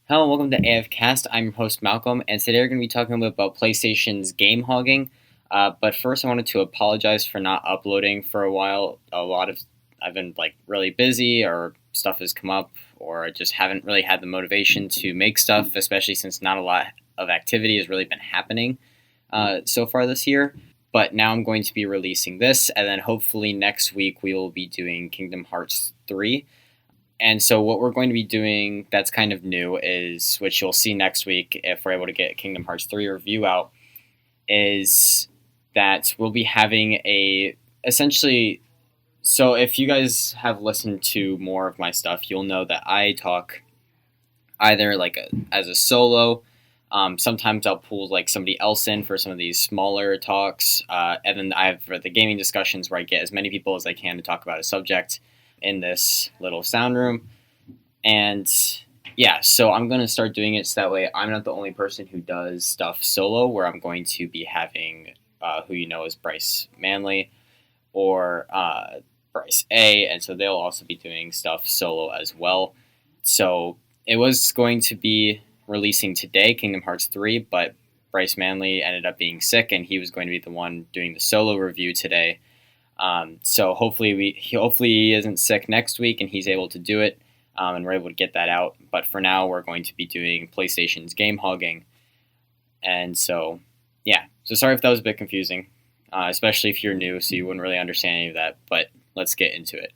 Hello and welcome to AFcast. I'm your host Malcolm, and today we're going to be talking a little bit about PlayStation's game hogging. But first, I wanted to apologize for not uploading for a while. I've been like really busy, or stuff has come up, or I just haven't really had the motivation to make stuff, especially since not a lot of activity has really been happening so far this year. But now I'm going to be releasing this, and then hopefully next week we will be doing Kingdom Hearts 3. And so what we're going to be doing that's kind of new is, which you'll see next week if we're able to get Kingdom Hearts 3 review out, is that we'll be having a essentially. So if you guys have listened to more of my stuff, you'll know that I talk either as a solo. Sometimes I'll pull like somebody else in for some of these smaller talks, and then I have the gaming discussions where I get as many people as I can to talk about a subject in this little sound room. And yeah, so I'm going to start doing it so that way I'm not the only person who does stuff solo, where I'm going to be having who you know is Bryce Manley or Bryce A. And so they'll also be doing stuff solo as well. So it was going to be releasing today, Kingdom Hearts 3, but Bryce Manley ended up being sick and he was going to be the one doing the solo review today. So hopefully he isn't sick next week and he's able to do it, and we're able to get that out. But for now, we're going to be doing PlayStation's game hogging, and so yeah. So sorry if that was a bit confusing, especially if you're new, so you wouldn't really understand any of that. But let's get into it.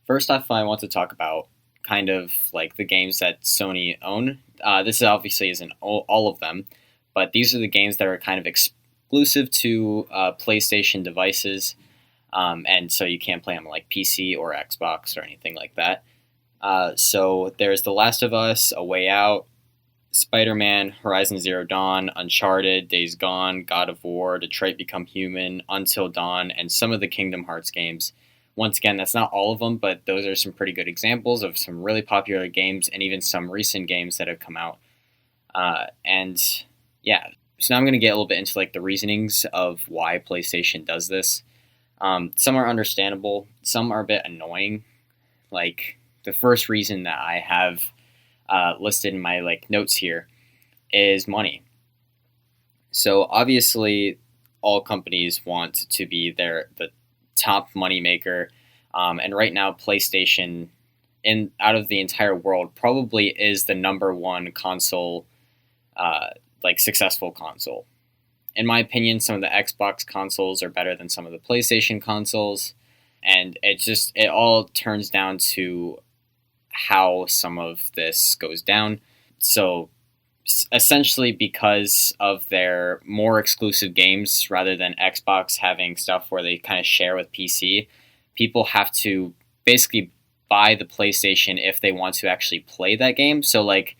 First off, I want to talk about kind of like the games that Sony own. This obviously isn't all of them, but these are the games that are kind of exclusive to PlayStation devices, and so you can't play them on like PC or Xbox or anything like that. So there's The Last of Us, A Way Out, Spider-Man, Horizon Zero Dawn, Uncharted, Days Gone, God of War, Detroit Become Human, Until Dawn, and some of the Kingdom Hearts games. Once again, that's not all of them, but those are some pretty good examples of some really popular games and even some recent games that have come out. And yeah, so now I'm going to get a little bit into like the reasonings of why PlayStation does this. Some are understandable, some are a bit annoying. Like the first reason that I have listed in my like notes here is money. So obviously, all companies want to be the top money maker, and right now, PlayStation, in out of the entire world, probably is the number one console, like successful console. In my opinion, some of the Xbox consoles are better than some of the PlayStation consoles, and it all turns down to how some of this goes down. So essentially, because of their more exclusive games rather than Xbox having stuff where they kind of share with PC, people have to basically buy the PlayStation if they want to actually play that game. So like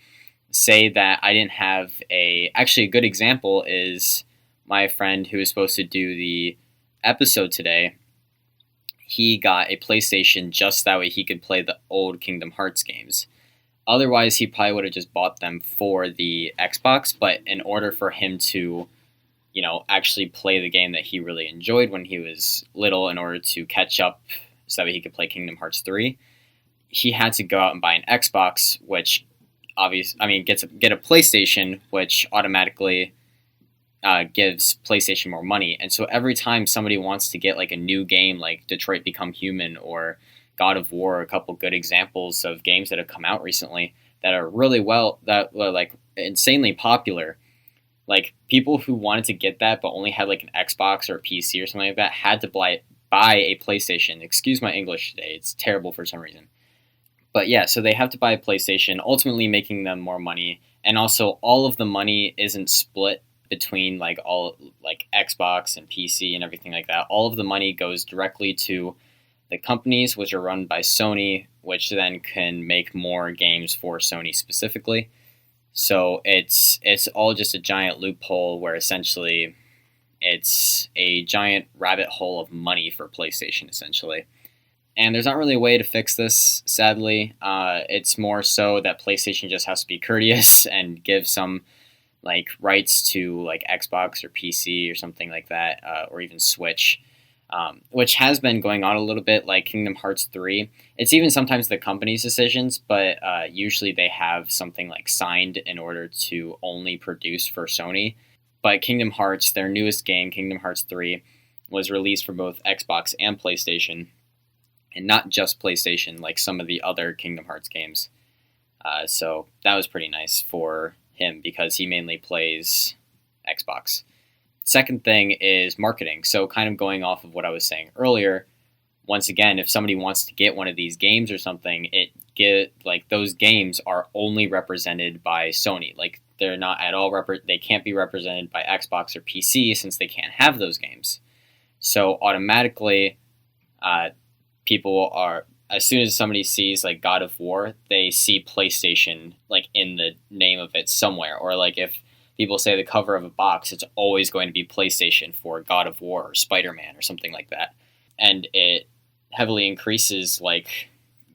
say that I didn't have a good example is my friend who was supposed to do the episode today. He got a PlayStation just that way he could play the old Kingdom Hearts games. Otherwise, he probably would have just bought them for the Xbox. But in order for him to, actually play the game that he really enjoyed when he was little, in order to catch up, so that he could play Kingdom Hearts 3, he had to go out and buy an Xbox, which get a PlayStation, which automatically gives PlayStation more money. And so every time somebody wants to get like a new game, like Detroit Become Human or God of War, a couple good examples of games that have come out recently that are that are like insanely popular. Like people who wanted to get that but only had like an Xbox or a PC or something like that had to buy a PlayStation. Excuse my English today; it's terrible for some reason. But yeah, so they have to buy a PlayStation, ultimately making them more money, and also all of the money isn't split between like all like Xbox and PC and everything like that. All of the money goes directly to the companies, which are run by Sony, which then can make more games for Sony specifically. So it's all just a giant loophole where essentially it's a giant rabbit hole of money for PlayStation essentially. And there's not really a way to fix this, sadly. It's more so that PlayStation just has to be courteous and give some like rights to like Xbox or PC or something like that, or even Switch. which has been going on a little bit, like Kingdom Hearts 3. It's even sometimes the company's decisions, but usually they have something like signed in order to only produce for Sony. But Kingdom Hearts, their newest game, Kingdom Hearts 3, was released for both Xbox and PlayStation, and not just PlayStation like some of the other Kingdom Hearts games. So that was pretty nice for him because he mainly plays Xbox. Second thing is marketing. So kind of going off of what I was saying earlier, once again, if somebody wants to get one of these games or something, those games are only represented by Sony. Like they're not at all they can't be represented by Xbox or PC since they can't have those games. So automatically, people are, as soon as somebody sees like God of War, they see PlayStation like in the name of it somewhere. Or like if people say the cover of a box, it's always going to be PlayStation for God of War or Spider-Man or something like that. And it heavily increases like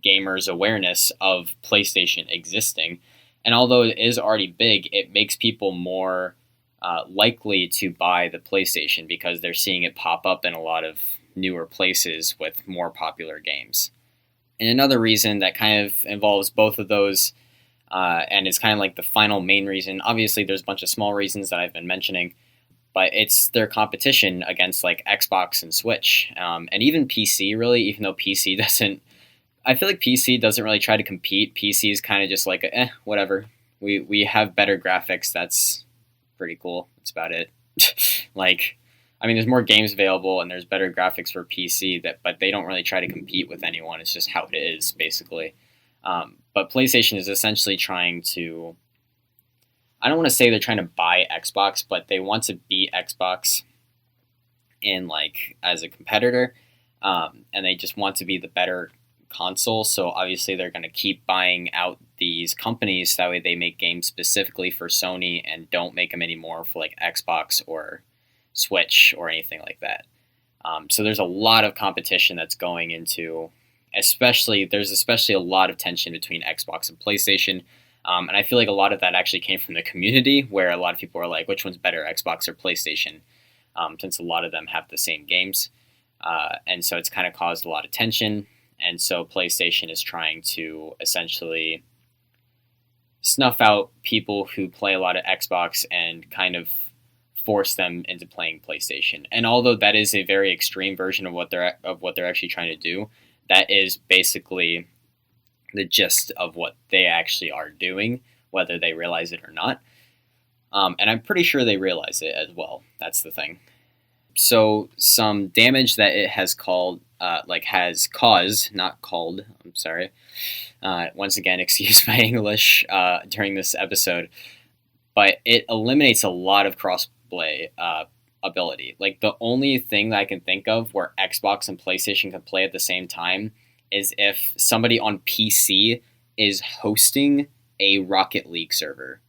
gamers' awareness of PlayStation existing. And although it is already big, it makes people more likely to buy the PlayStation because they're seeing it pop up in a lot of newer places with more popular games. And another reason that kind of involves both of those, and it's kind of like the final main reason, obviously there's a bunch of small reasons that I've been mentioning, but it's their competition against like Xbox and Switch, and even PC really, even though PC doesn't, I feel like PC doesn't really try to compete. PC is kind of just like, whatever. We have better graphics, that's pretty cool, that's about it. Like, I mean, there's more games available and there's better graphics for PC, but they don't really try to compete with anyone. It's just how it is, basically. But PlayStation is essentially trying to, I don't want to say they're trying to buy Xbox, but they want to beat Xbox in like as a competitor, and they just want to be the better console. So obviously they're going to keep buying out these companies. That way they make games specifically for Sony and don't make them anymore for like Xbox or Switch or anything like that. So there's a lot of competition that's going into, there's especially a lot of tension between Xbox and PlayStation. And I feel like a lot of that actually came from the community where a lot of people are like, which one's better, Xbox or PlayStation? Since a lot of them have the same games. And so it's kind of caused a lot of tension. And so PlayStation is trying to essentially snuff out people who play a lot of Xbox and kind of force them into playing PlayStation. And although that is a very extreme version of what they're actually trying to do, that is basically the gist of what they actually are doing, whether they realize it or not. And I'm pretty sure they realize it as well. That's the thing. So some damage that it has has caused, not called, I'm sorry. Once again, excuse my English during this episode. But it eliminates a lot of crossplay ability. Like the only thing that I can think of where Xbox and PlayStation can play at the same time is if somebody on PC is hosting a Rocket League server.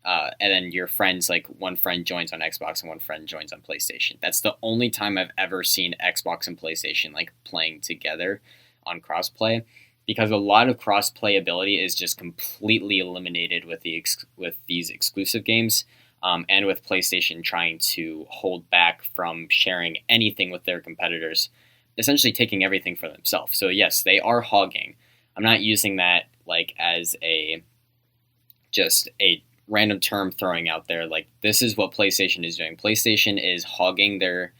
And then your friends, like one friend joins on Xbox and one friend joins on PlayStation. That's the only time I've ever seen Xbox and PlayStation like playing together on crossplay, because a lot of crossplay ability is just completely eliminated with with these exclusive games, and with PlayStation trying to hold back from sharing anything with their competitors, essentially taking everything for themselves. So yes, they are hogging. I'm not using that like as just a random term throwing out there. Like, this is what PlayStation is doing. PlayStation is hogging their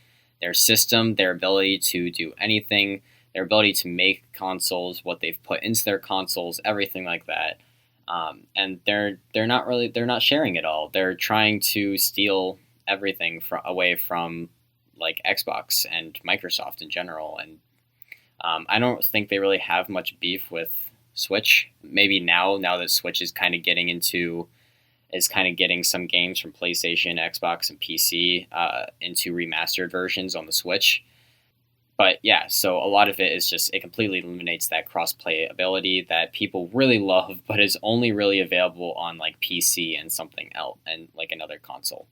system, their ability to do anything, their ability to make consoles, what they've put into their consoles, everything like that. And they're not sharing it all. They're trying to steal everything away from like Xbox and Microsoft in general. And I don't think they really have much beef with Switch. Maybe now that Switch is kind of getting some games from PlayStation, Xbox, and PC into remastered versions on the Switch. But yeah, so a lot of it is just, it completely eliminates that cross-play ability that people really love, but is only really available on like PC and something else, and like another console.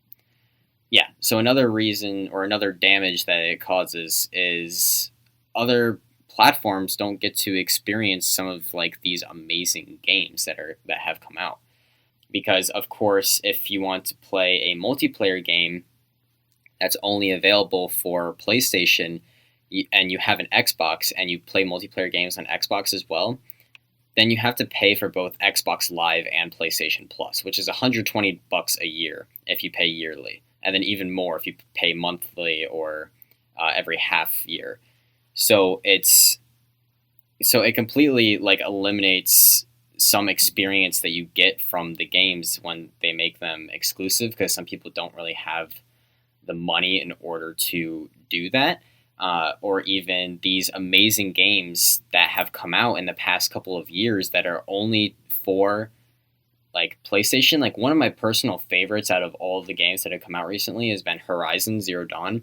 Yeah, so another reason or another damage that it causes is other platforms don't get to experience some of like these amazing games that have come out. Because, of course, if you want to play a multiplayer game that's only available for PlayStation, and you have an Xbox and you play multiplayer games on Xbox as well, then you have to pay for both Xbox Live and PlayStation Plus, which is $120 a year if you pay yearly, and then even more if you pay monthly or every half year. So it completely like eliminates some experience that you get from the games when they make them exclusive, because some people don't really have the money in order to do that. Or even these amazing games that have come out in the past couple of years that are only for like PlayStation. Like one of my personal favorites out of all of the games that have come out recently has been Horizon Zero Dawn,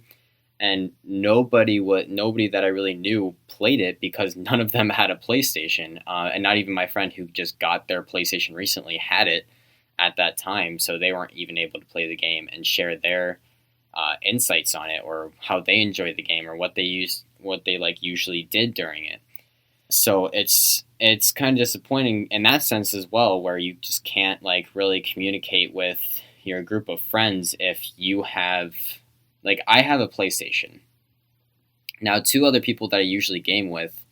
and nobody that I really knew played it because none of them had a PlayStation, and not even my friend who just got their PlayStation recently had it at that time, so they weren't even able to play the game and share their insights on it or how they enjoyed the game or what they like usually did during it. So it's kind of disappointing in that sense as well, where you just can't like really communicate with your group of friends if you have like I have a PlayStation. Now, two other people that I usually game with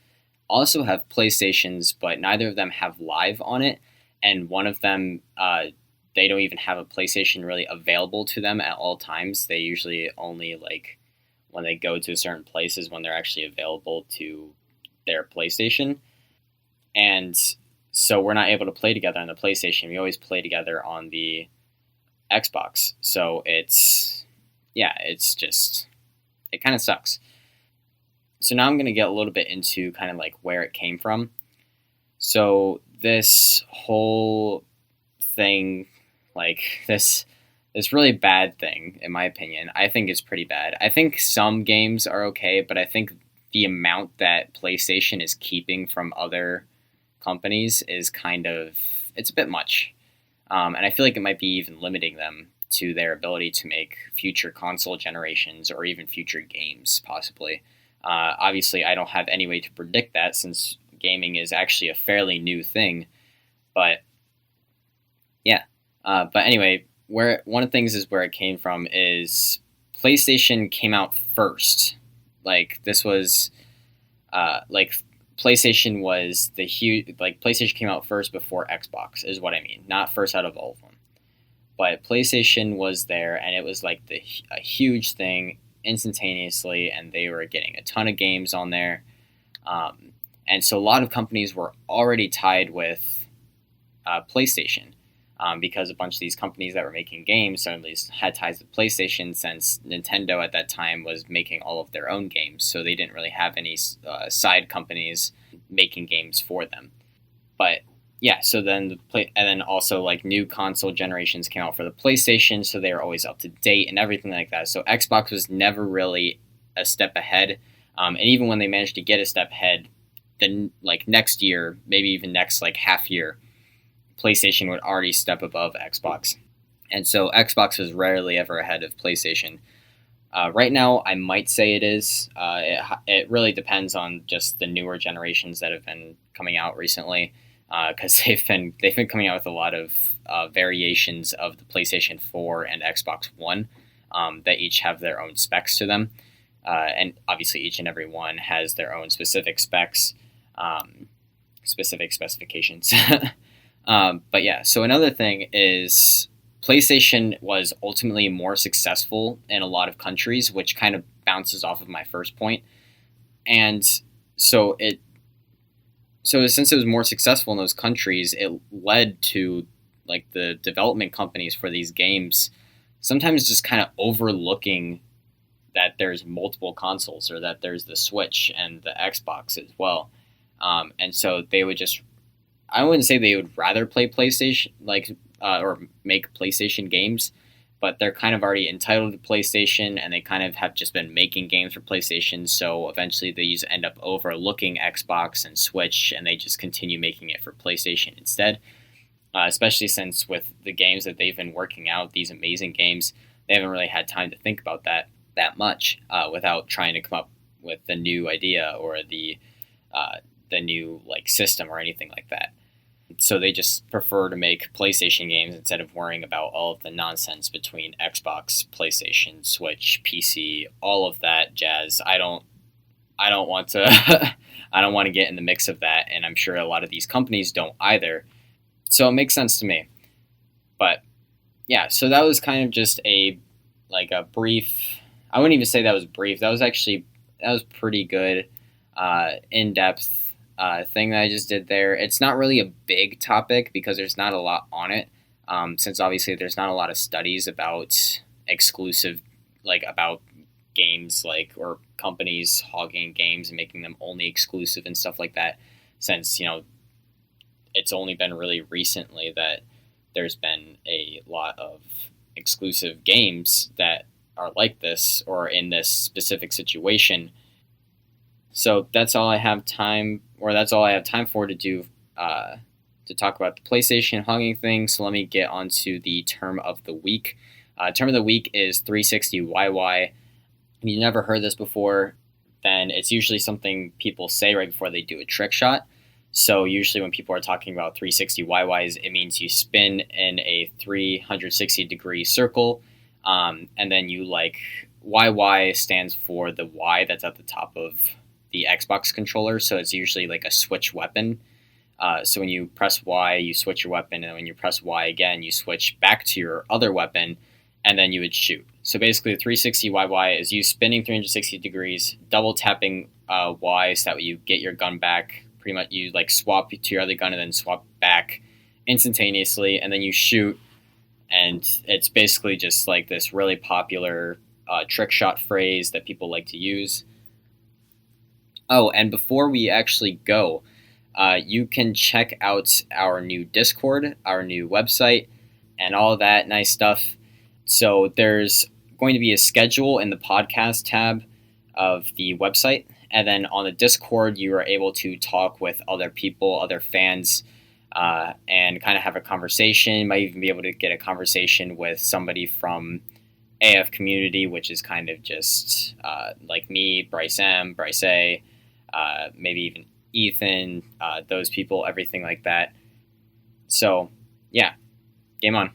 also have PlayStations, but neither of them have Live on it, and one of them they don't even have a PlayStation really available to them at all times. They usually only like when they go to certain places when they're actually available to their PlayStation, and so we're not able to play together on the PlayStation. We always play together on the Xbox. So it's just it kind of sucks. So now I'm going to get a little bit into kind of like where it came from. So this whole thing, like this really bad thing, in my opinion, I think is pretty bad. I think some games are okay, but I think the amount that PlayStation is keeping from other companies is kind of it's a bit much, and I feel like it might be even limiting them to their ability to make future console generations or even future games, possibly. Obviously, I don't have any way to predict that since gaming is actually a fairly new thing. But yeah. But anyway, where one of the things is where it came from is PlayStation came out first. Like this was like PlayStation was the huge like PlayStation came out first before Xbox is what I mean. Not first out of all of them. But PlayStation was there, and it was like a huge thing instantaneously, and they were getting a ton of games on there. And so a lot of companies were already tied with PlayStation, because a bunch of these companies that were making games suddenly had ties with PlayStation, since Nintendo at that time was making all of their own games, so they didn't really have any side companies making games for them. But yeah, so then and then also like new console generations came out for the PlayStation, so they were always up to date and everything like that. So Xbox was never really a step ahead, and even when they managed to get a step ahead, then like next year, maybe even next like half year, PlayStation would already step above Xbox, and so Xbox was rarely ever ahead of PlayStation. Right now, I might say it is. It really depends on just the newer generations that have been coming out recently, because they've been coming out with a lot of variations of the PlayStation 4 and Xbox One, that each have their own specs to them, and obviously each and every one has their own specific specs, specific specifications. But yeah, so another thing is PlayStation was ultimately more successful in a lot of countries, which kind of bounces off of my first point. And so since it was more successful in those countries, it led to like the development companies for these games sometimes just kind of overlooking that there's multiple consoles, or that there's the Switch and the Xbox as well. And so they would just, I wouldn't say they would rather play PlayStation, or make PlayStation games, but they're kind of already entitled to PlayStation, and they kind of have just been making games for PlayStation. So eventually they just end up overlooking Xbox and Switch, and they just continue making it for PlayStation instead. Especially since with the games that they've been working out, these amazing games, they haven't really had time to think about that much, without trying to come up with the new idea or the new like system or anything like that. So they just prefer to make PlayStation games instead of worrying about all of the nonsense between Xbox, PlayStation, Switch, PC, all of that jazz. I don't want to I don't want to get in the mix of that, and I'm sure a lot of these companies don't either. So it makes sense to me. But yeah, so that was kind of just a brief. I wouldn't even say that was brief. That was pretty good, in depth thing that I just did there. It's not really a big topic because there's not a lot on it. Since obviously there's not a lot of studies about exclusive, like about games or companies hogging games and making them only exclusive and stuff like that. Since it's only been really recently that there's been a lot of exclusive games that are like this or in this specific situation. So that's all I have time for to do, to talk about the PlayStation hugging thing. So let me get on to the term of the week. Term of the week is 360YY. If you never heard this before, then it's usually something people say right before they do a trick shot. So usually when people are talking about 360YYs, it means you spin in a 360-degree circle, and then YY stands for the Y that's at the top of the Xbox controller. So it's usually like a switch weapon. So when you press Y, you switch your weapon, and when you press Y again, you switch back to your other weapon, and then you would shoot. So basically, the 360YY is you spinning 360 degrees, double tapping Y so that you get your gun back. Pretty much, you swap to your other gun and then swap back instantaneously, and then you shoot. And it's basically just like this really popular trick shot phrase that people like to use. Oh, and before we actually go, you can check out our new Discord, our new website, and all that nice stuff. So there's going to be a schedule in the podcast tab of the website. And then on the Discord, you are able to talk with other people, other fans, and kind of have a conversation. You might even be able to get a conversation with somebody from AF community, which is kind of just like me, Bryce M, Bryce A, maybe even Ethan, those people, everything like that. So, yeah, game on.